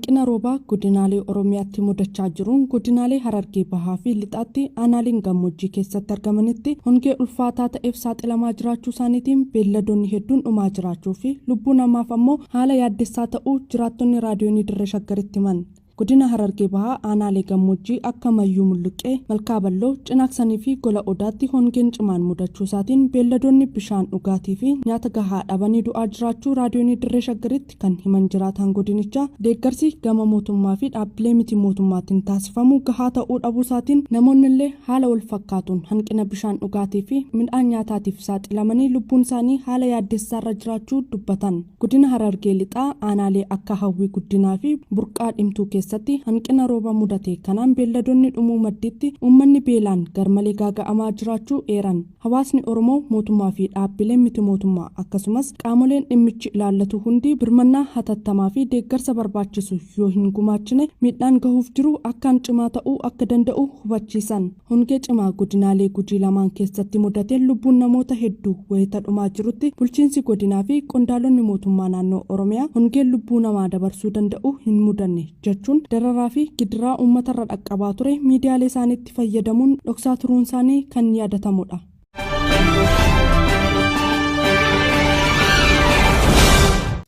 hanqina roobaa godinaalee Oromiyaatti mudachaa jiruun godinaalee Harargee Bahaa fi Lixaatti aanaaleen gammoojjii keessatti argamanitti hongee ulfaataa ta'eef saaxilamaa jiraachuu isaaniitiin beelladoonni hedduun dhumaa jiraachuu fi lubbuu namaaf ammoo haala yaaddessaa ta'uu jiraattonni raadiyoonii Dirree Shaggaritti himan. Godina Harargee Bahaa aanaalee gammoojjii akka Mayyuu Mulluqqee, Malkaa Balloo, Cinaaksanii fi Gola Odaatti hongeen cimaan mudachuu isaatiin beelladoonni bishaan dhugaatii fi nyaata gahaa dhabanii du'aa jiraachuu raadiyoonii Dirree Shaggaritti kan himan jiraataan godinichaa deeggarsi gama mootummaa fi dhaabbilee miti mootummaatiin taasifamu gahaa ta'uu dhabuu isaatiin namoonni illee haala wal fakkaatuun hanqina bishaan dhugaatii fi midhaan nyaataatiif saaxilamanii lubbuun isaanii haala yaaddessaarra jiraachuu dubbatan. Godina Harargee Lixaa aanaalee akka Hawwii Guddinaa fi Burqaa Dhimtuu keessatti hanqina rooba mudate kanaan beelladoonni dhumuu madditti uummanni beelaan garmalee gaaga'amaa jiraachuu eeran. Hawaasni Oromoo mootummaa fi dhaabbileen miti mootummaa akkasumas qaamoleen dhimmichi ilaallatu hundi birmannaa hatattamaa fi deeggarsa barbaachisu yoo hin gumaachine miidhaan gahuuf jiru akkaan cimaa ta'uu akka danda'u hubachiisan. Hongee cimaa godinaalee Gujii lamaan keessatti mudateen lubbuun namoota hedduu wayita dhumaa jirutti bulchiinsi godinaa fi qondaalonni mootummaa naannoo Oromiyaa hongeen lubbuu namaa dabarsuu danda'u hin mudanne jechuun dararaa fi gidiraa uummatarra dhaqqabaa ture miidiyaalee isaaniitti fayyadamuun dhoksaa turuun isaanii kan yaadatamudha.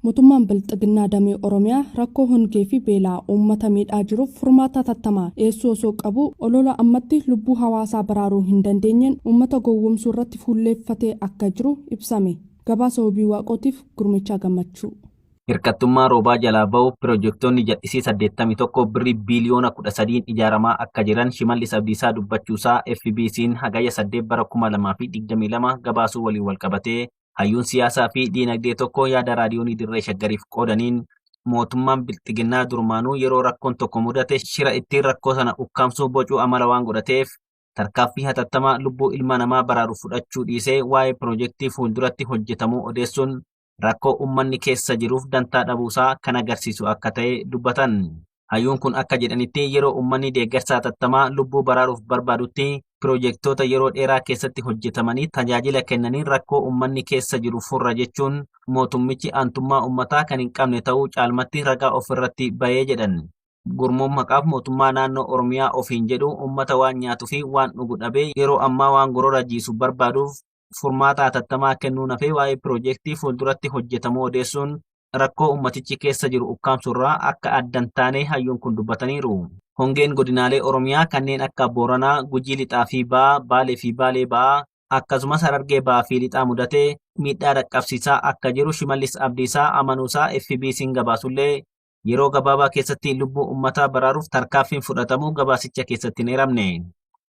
Mootummaan Bilxiginnaa Damee Oromiyaa rakkoo hongee fi beelaa uummata miidhaa jiruuf furmaata hatattamaa dhiyeessuu osoo qabu olola ammatti lubbuu hawaasaa baraaruu hin dandeenyeen uummata gowwoomsuu irratti fuulleeffatee akka jiru ibsame. Gabaasa Wabii Waaqootiif Gurmichaa Gammachuu. Hirkattummaa roobaa jalaa ba'u piroojektonni jal'isii 81 birrii biiliyoona 13 ijaaramaa akka jiran Shimallis Abdiisaa dubbachuusaa FBC'n hagaya 8 bara 2022 gabaasuu waliin walqabatee hayyuun siyaasaa fi diinagdee tokko yaada raadiyoonii Dirree Shaggariif qoodaniin mootummaan Bilxiginnaa durmaanuu yeroo rakkoon tokko mudate shira ittiin rakkoo sana ukkaamsuu bocuu amala waan godhateef tarkaaffii hatattamaa lubbuu ilma namaa baraaruuf fudhachuu dhiisee waa'ee piroojeektii fuulduratti hojjetamuu odeessuun rakkoo uummanni keessa jiruuf dantaa dhabuusaa kan agarsiisu akka ta'e dubbatan. Hayyuun kun akka jedhanitti yeroo uummanni deeggarsa hatattamaa lubbuu baraaruuf barbaadutti piroojeektoota yeroo dheeraa keessatti hojjetamanii tajaajila kennaniin rakkoo uummanni keessa jiru furra jechuun mootummichi aantummaa uummataa kan hin qabne ta'uu caalmatti ragaa ofirratti bahee jedhan. Gurmuun maqaaf mootummaa naannoo Oromiyaa ofiin jedhu uummata waan nyaatuu fi waan dhugu dhabee yeroo ammaa waan gorora jiisu barbaaduuf furmaata hatattamaa kennuu nafee waa'ee piroojeektii fuulduratti hojjetamuu odeessuun rakkoo ummatichi keessa jiru ukkaamsurraa akka addan taane hayyuun kun dubbataniiru. Hongeen godinaalee Oromiyaa kanneen akka Booranaa, Gujii Lixaa fi Ba'aa, Baalee fi Baalee Ba'aa akkasumas Harargee Ba'aa fi Lixaa mudatee miidhaa dhaqqabsiisaa akka jiru Shimallis Abdiisaa amanuusaa FBC'n gabaasullee yeroo gabaabaa keessatti lubbuu uummataa baraaruuf tarkaaffiin fudhatamuu gabaasicha keessatti hin eeramne.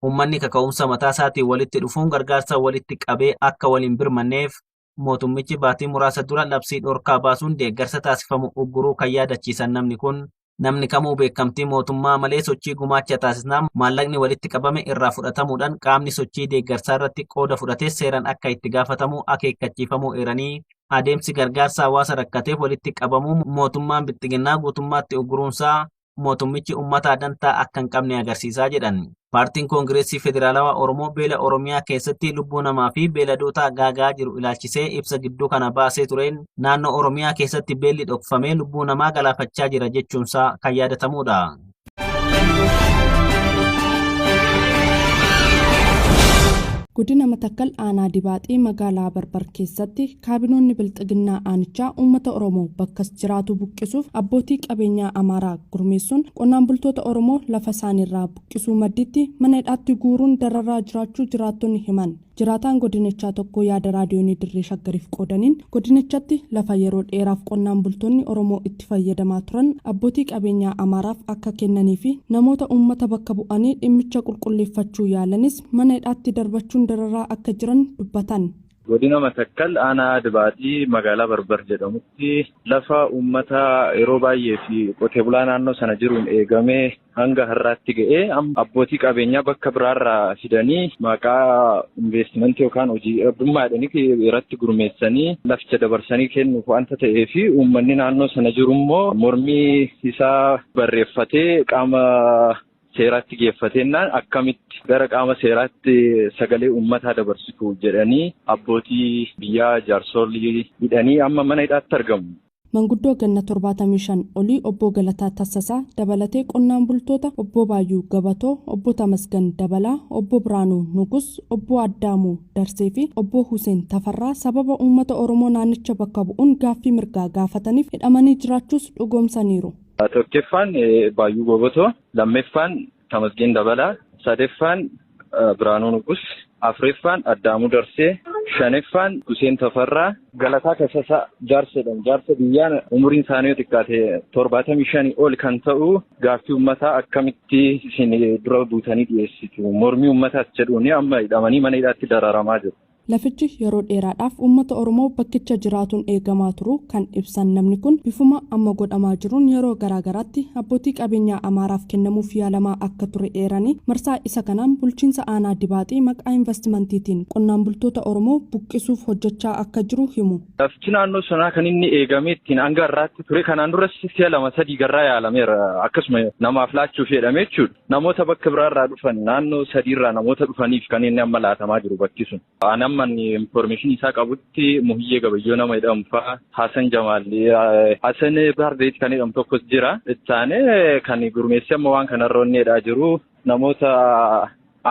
Uummanni kaka'umsa mataa isaatiin walitti dhufuun gargaarsa walitti qabee akka waliin birmanneef mootummichi baatii muraasa dura labsii dhorkaa baasuun deeggarsa taasifamu ugguruu kan yaadachiisan namni kamuu beekamtii mootummaa malee sochii gumaacha taasisnaan maallaqni walitti qabame irraa fudhatamuudhaan qaamni sochii deeggarsaa irratti qooda fudhatee seeraan akka itti gaafatamu akeekkachiifamuu eeranii adeemsi gargaarsa hawaasa rakkateef walitti qabamuu mootummaan Bilxiginnaa guutummaatti ugguruunsaa mootummichi uummataa dantaa akka hin qabne agarsiisaa jedhan. Paartiin Koongireesii Federaalawaa Oromoo beela Oromiyaa keessatti lubbuu namaa fi beeladoota gaagaa jiru ilaalchisee ibsa gidduu kana baasee tureen naannoo Oromiyaa keessatti beelli dhokfamee lubbuu namaa galaafachaa jira jechuunsaa kan yaadatamudha. Godina Matakkal aanaa Dibaaxii magaalaa Barbar keessatti kaabinoonni Bilxiginnaa aanichaa uummata Oromoo bakka jiraatu buqqisuuf abbootii qabeenyaa Amaaraa gurmeessuun qonnaan bultoota Oromoo lafa isaaniirraa buqqisuu madditti mana hidhaatti guuruun dararaa jiraachuu jiraattonni himan. Jiraataan godinichaa tokko yaada raadiyoonii Dirree Shaggariif qoodaniin godinichatti lafa yeroo dheeraaf qonnaan bultoonni Oromoo itti fayyadamaa turan abbootii qabeenyaa Amaaraaf akka kennanii fi namoota uummata bakka bu'anii dhimmicha qulqulleeffachuu yaalanis mana hidhaatti darbachuun dararaa akka jiran dubbatan. Godina Matakkal aanaa Dibaaxii magaalaa Barbar jedhamutti lafa uummata yeroo baay'ee fi qotee bulaa naannoo sana jiruun eegamee hanga har'aatti ga'ee abbootii qabeenyaa bakka biraarraa fidanii maqaa investimentii yookaan hojii dhabdummaa jedhanii irratti gurmeessanii laficha dabarsanii kennuuf wanta ta'ee fi uummanni naannoo sana jiru immoo mormii isaa barreeffatee qaama seeraatti geeffatennaan akkamitti gara qaama seeraatti sagalee uummataa dabarsitu jedhanii abbootii biyyaa jaarsolii hidhanii amma mana hidhaatti argamu. manguddoo ganna 75 olii obbo Galataa Tassasaa dabalatee qonnaan bultoota obbo Baayuu Gabatoo, obbo Tamasgan Dabalaa, obbo Biraanuu Nugus, obbo Addaamuu Darsee fi obbo Hussein Tafarraa sababa uummata Oromoo naannicha bakka bu'uun gaaffii mirgaa gaafataniif hidhamanii jiraachuus dhugoomsaniiru. Tokkoffaan Baayuu Gabatoo, lammaffaan Tamasgan Dabalaa, sadaffaan Biraanuu Nugus, afuraffaan Addaamuu Darsee, shanaffaan Hussein Tafarraa, Galataa Tassasaa jaarsedhan. Jaarsa biyyaan umuriin isaanii xiqqaate 75 ol kan ta'u gaaffii uummataa akkamitti isin dura buutanii dhiyeessitu mormii uummataas jedhuun amma hidhamanii mana hidhaatti dararamaa jiru. Lafichi yeroo dheeraadhaaf uummata Oromoo bakkicha jiraatuun eegamaa turu kan ibsan namni kun bifuma amma godhamaa jiruun yeroo garaagaraatti abbootii qabeenyaa Amaaraaf kennamuuf yaalamaa akka ture eeranii marsaa isa kanaan bulchiinsa aanaa Dibaaxii maqaa investimantiitiin qonnaan bultoota Oromoo buqqisuuf hojjechaa akka jiru himu. Lafichi naannoo sanaa kan inni eegame ittiin hanga irraatti ture kanaan duras si'a 2-3 garraa yaalameera akkasuma namaaf laachuuf jedhamee jechuudha. Namoota bakka biraarraa dhufan naannoo 3 irraa namoota dhufaniif kan inni amma laatamaa jiru bakki sun. Manni information isaa qabutti Muhiyyee Gabayyoo nama jedhamu fa'aa Hasan Jamaal Hasan Baardeet kan jedhamu tokkos jira. Ittaanee kan gurmeessee amma waan kanarra onneedhaa jiru namoota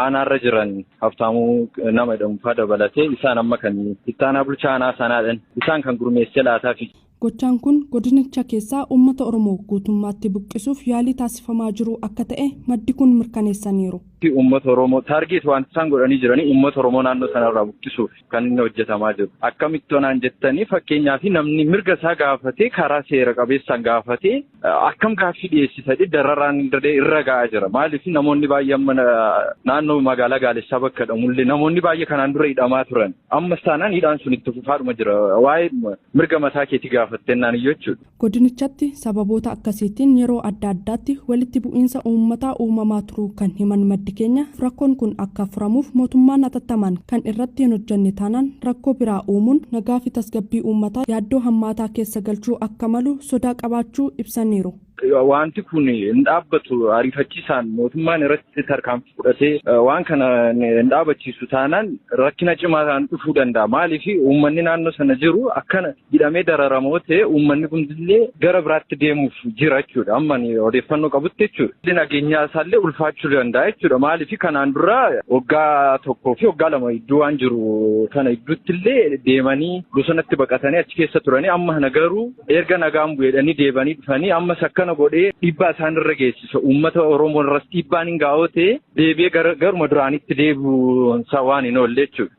aanaarra jiran Haftaamuu nama jedhamu fa'aa dabalatee isaan amma kan ittaanaa bulchaa aanaa sanaadhaan isaan kan gurmeessee laataafi. Gochaan kun godinicha keessaa uummata Oromoo guutummaatti buqqisuuf yaalii taasifamaa jiru akka ta'e maddi kun mirkaneessaniiru. Uummata Oromoo taargeet waan isaan godhanii jiranii uummata Oromoo naannoo sanarraa buqqisuuf kan inni hojjetamaa jiru. Akkamitti onaan jettanii fakkeenyaaf namni mirga isaa gaafatee karaa seera qabeessaan gaafatee akkam gaaffii dhiyeessisanii dararaan irra ga'aa jira. Maaliif namoonni baay'een naannoo magaalaa Gaalessaa bakka jedhamullee namoonni baay'ee kanaan dura hidhamaa turan. Amma isaanaan hidhaan sun itti fufaadhuma jira. Waa'ee mirga mataa keetii gaafattennaan jechuudha. Godinichatti sababoota akkasiitiin yeroo adda addaatti walitti bu'iinsa uummataa uumamaa turuu kan himan maddi keenya rakkoon kun akka furamuuf mootummaan atattamaan kan irratti hin hojjenne taanaan rakkoo biraa uumuun nagaa fi tasgabbii uummataa yaaddoo hammaataa keessa galchuu akka malu sodaa qabaachuu ibsaniiru. Wanti kun hin dhaabbatu ariifachiisaan mootummaan irratti tarkaanfii fudhatee waan kana hin dhaabachiisu taanaan rakkina cimaa ta'an dhufuu danda'a. Maaliif uummanni naannoo sana jiru akkana hidhamee dararamoo ta'e uummanni kunillee gara biraatti deemuuf jira jechuudha. Amma odeeffannoo qabutti jechuudha. Nageenyaa isaallee ulfaachuu danda'a jechuudha. Maaliif kanaan dura waggaa 1 fi waggaa 2 iddoo waan jiru kana iddoottillee deemanii bosonatti baqatanii achi keessa turanii amma nagaruu erga nagaan bu'eedhanii deebanii dhufanii amma sakkana godhee dhiibbaa isaan irra geessisa. Uummata Oromoo irratti dhiibbaan hin gaa'oo ta'e deebi'ee garuma duraanitti deebi'uun isaa waan hin oolle jechuudha.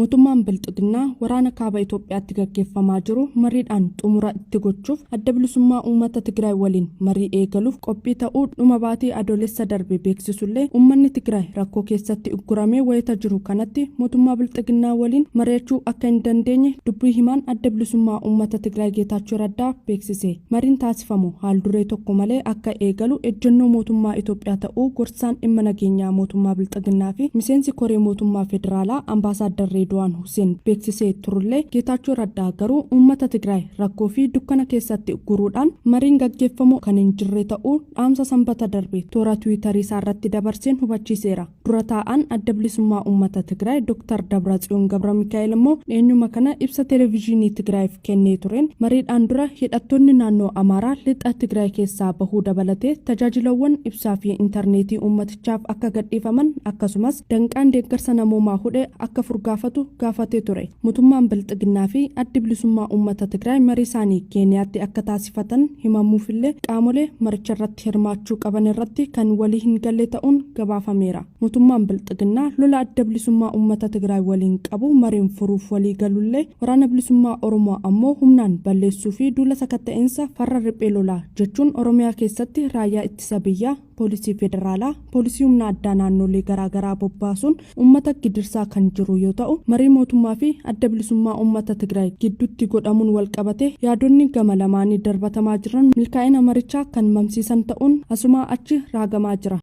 mootummaan bilxiginnaa waraana kaaba Itoophiyaatti gaggeeffamaa jiru mariidhaan xumura itti gochuuf adda bilisummaa uummata Tigraay waliin marii eegaluuf qophii ta'uu dhuma baatii adoolessa darbe beeksisullee uummanni Tigraay rakkoo keessatti ugguramee wayita jiru kanatti mootummaa bilxiginnaa waliin mari'achuu akka hin dandeenye dubbii himaan adda bilisummaa uummata Tigraay Geetaachoo Raddaa beeksise. Mariin taasifamu haal duree tokko malee akka eegalu ejjennoo mootummaa Itoophiyaa ta'uu gorsaan dhimma nageenyaa mootummaa bilxiginnaa fi miseensi koree mootummaa federaalaa ambaasaadar Redwaan Hussein beeksisee turullee Geetaachoo Raddaa garuu uummata Tigraay rakkoo fi dukkana keessatti ugguruudhaan mariin gaggeeffamu kan hin jirre ta'uu dhaamsa sanbata darbe toora Tiwiitarii isaarratti dabarseen hubachiiseera. Dura taa'an adda bilisummaa uummata Tigraay Dr. Dabratsiyoon Gabramikaa'el immoo eenyuma kana ibsa televezyiinii Tigraayiif kennee tureen mariidhaan dura hidhattoonni naannoo Amaaraa lixa Tigraay keessaa bahuu dabalatee tajaajilawwan ibsaa fi intarneetii uummatichaaf akka gadhiifaman akkasumas danqaan deeggarsa namoomaa hudhee akka furgaafatu gaafatee ture. Mootummaan bilxiginnaa fi addi bilisummaa uummata Tigraay marii isaanii Keeniyaatti akka taasifatan himamuufillee qaamolee maricharratti hirmaachuu qaban irratti kan walii hin galle ta'uun gabaafameera. Mootummaan bilxiginnaa lola adda bilisummaa uummata Tigraay waliin qabu mariin furuuf walii galullee waraana bilisummaa Oromoo ammoo humnaan balleessuu fi duula sakatta'insa farra riphee lolaa jechuun Oromiyaa keessatti raayyaa ittisa biyyaa poolisii federaalaa poolisii humna addaa naannolee garaagaraa bobbaasuun uummata gidirsaa kan jiru yoo ta'u marii mootummaa fi adda bilisummaa uummata Tigraay gidduutti godhamuun walqabate yaadonni gama lamaanii darbatamaa jiran milkaa'ina marichaa kan mamsiisan ta'uun asumaa achi raagamaa jira.